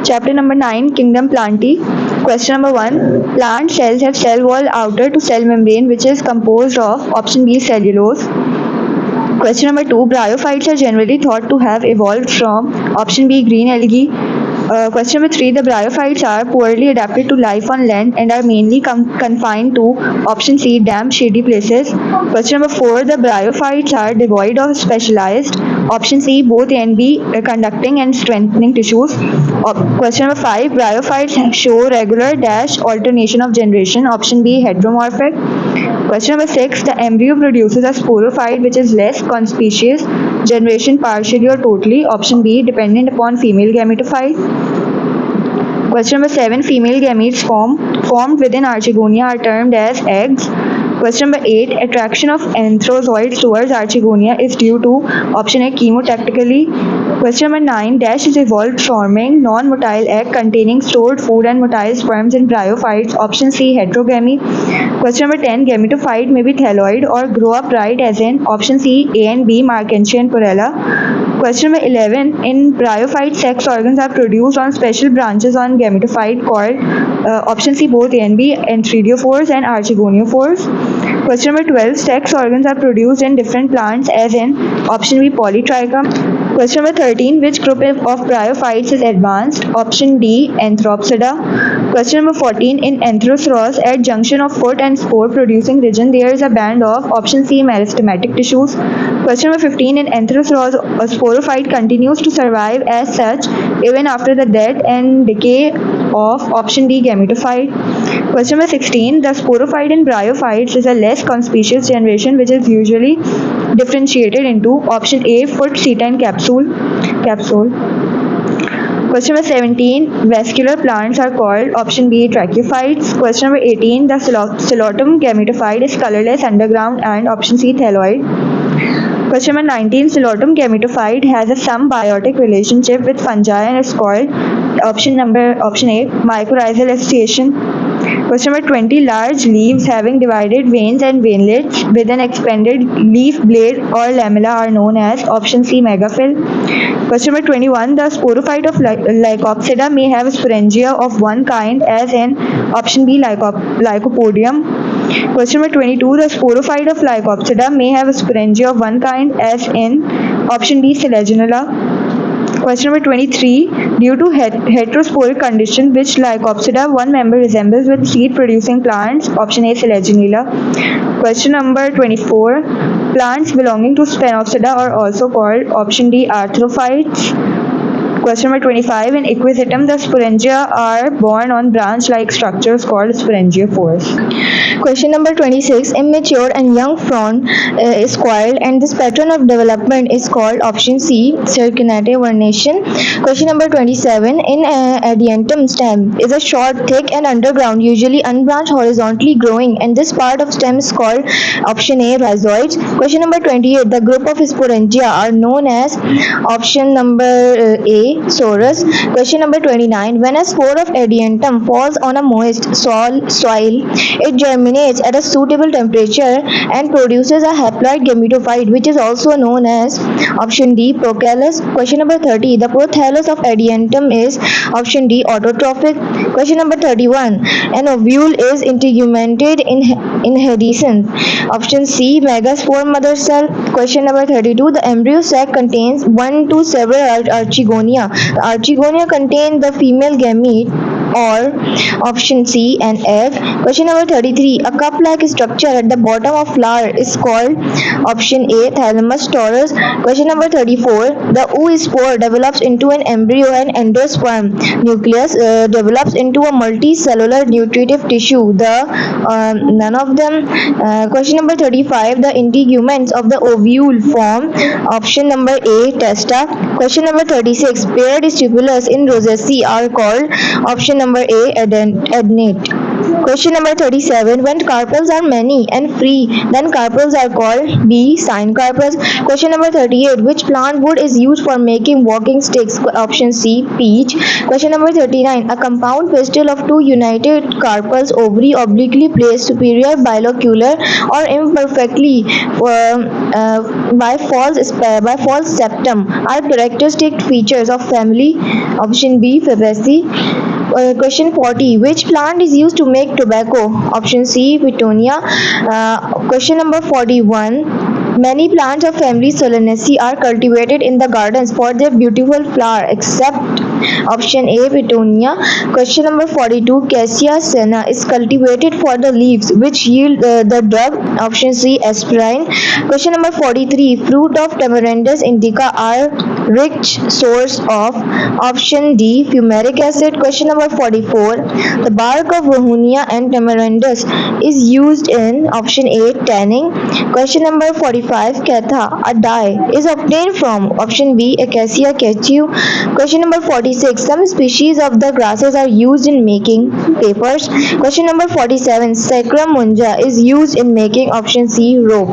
Chapter number 9, Kingdom Plantae. Question number 1. Plant cells have cell wall outer to cell membrane which is composed of option B cellulose. Question number 2. Bryophytes are generally thought to have evolved from option B green algae. Question number 3. The bryophytes are poorly adapted to life on land and are mainly confined to option C damp shady places. Question number 4. The bryophytes are devoid of specialized option C both A and B conducting and strengthening tissues. Question number 5. Bryophytes show regular dash alternation of generation option B heteromorphic. Question number 6. The embryo produces a sporophyte which is less conspicuous generation partially or totally option B dependent upon female gametophyte. Question number 7. Female gametes formed within Archegonia are termed as eggs. Question number 8. Attraction of anthrozoids towards Archegonia is due to option A chemotactically. Question number 9. Dash is evolved forming non-motile egg containing stored food and motile sperms in bryophytes option C heterogamy. Question number 10. Gametophyte may be thalloid or grow upright as in option C A and B Markensia and Porella. Question number 11. In bryophyte, sex organs are produced on special branches on gametophyte called option C both A and B enthridiophores and archegoniophores. Question number 12. Sex organs are produced in different plants as in option B polytrichum. Question number 13. Which group of bryophytes is advanced? Option D Anthropsida. Question number 14. In Anthroceros, at junction of foot and spore producing region, there is a band of option C meristematic tissues. Question number 15. In Anthroceros, a sporophyte continues to survive as such even after the death and decay of option D gametophyte. Question number 16. The sporophyte in bryophytes is a less conspicuous generation which is usually differentiated into option A foot, seta and capsule. Question number 17. Vascular plants are called option B tracheophytes. Question number 18. The coleotom gametophyte is colorless underground and option C thalloid. Question number 19. Coleotom gametophyte has a symbiotic relationship with fungi and is called option A mycorrhizal association. Question number 20. Large leaves having divided veins and veinlets with an expanded leaf blade or lamella are known as option C megaphyll. Question number 21. The sporophyte of Lycopsida may have sporangia of one kind as in option B Lycopodium. Question number 22. The sporophyte of Lycopsida may have sporangia of one kind as in option B Selaginella. Question number 23. Due to heterosporic condition which Lycopsida one member resembles with seed producing plants option A Selaginella. Question number 24. Plants belonging to Sphenopsida are also called option D arthrophytes. Question number 25. In Equisetum, the sporangia are borne on branch-like structures called sporangiophores. Question number 26. Immature and young frond is coiled and this pattern of development is called option C circinate vernation. Question number 27. In adiantum stem is a short, thick and underground, usually unbranched horizontally growing and this part of stem is called option A rhizoids. Question number 28. The group of sporangia are known as option number A sorus. Question number 29. When a spore of adiantum falls on a moist soil, it germinates at a suitable temperature and produces a haploid gametophyte which is also known as option D procallus. Question number 30. The prothallus of adiantum is option D autotrophic. Question number 31. An ovule is integumented in inheritance. Option C megaspore mother cell. Question number 32. The embryo sac contains one to several archegonia. The archegonia contain the female gamete or option C an egg. Question number 33. A cup-like structure at the bottom of flower is called option A thalamus torus. Question number 34. The oospore develops into an embryo and endosperm nucleus develops into a multicellular nutritive tissue. None of them. Question number 35. The integuments of the ovule form option number A testa. Question number 36. Paired stipulus in rosaceae are called option number A adnate. Question number 37. When carpels are many and free, then carpels are called B. Sign carpels. Question number 38. Which plant wood is used for making walking sticks? Option C. Peach. Question number 39. A compound pistil of two united carpels ovary obliquely placed superior bilocular or imperfectly by false septum are characteristic features of family. Option B. Fabaceae. Question 40. Which plant is used to make tobacco? Option C. Petunia. Question number 41. Many plants of family Solanaceae are cultivated in the gardens for their beautiful flower except option A. Petunia. Question number 42. Cassia senna is cultivated for the leaves which yield the drug. Option C. Aspirin. Question number 43. Fruit of Tamarindus indica are rich source of option D. Fumaric acid. Question number 44. The bark of Wahunia and Tamarindus is used in option A. Tanning. Question number 45. Katha, a dye, is obtained from option B. Acacia catechu. Question number 46. Some species of the grasses are used in making papers. Question number 47. Sacrum munga is used in making option C. rope.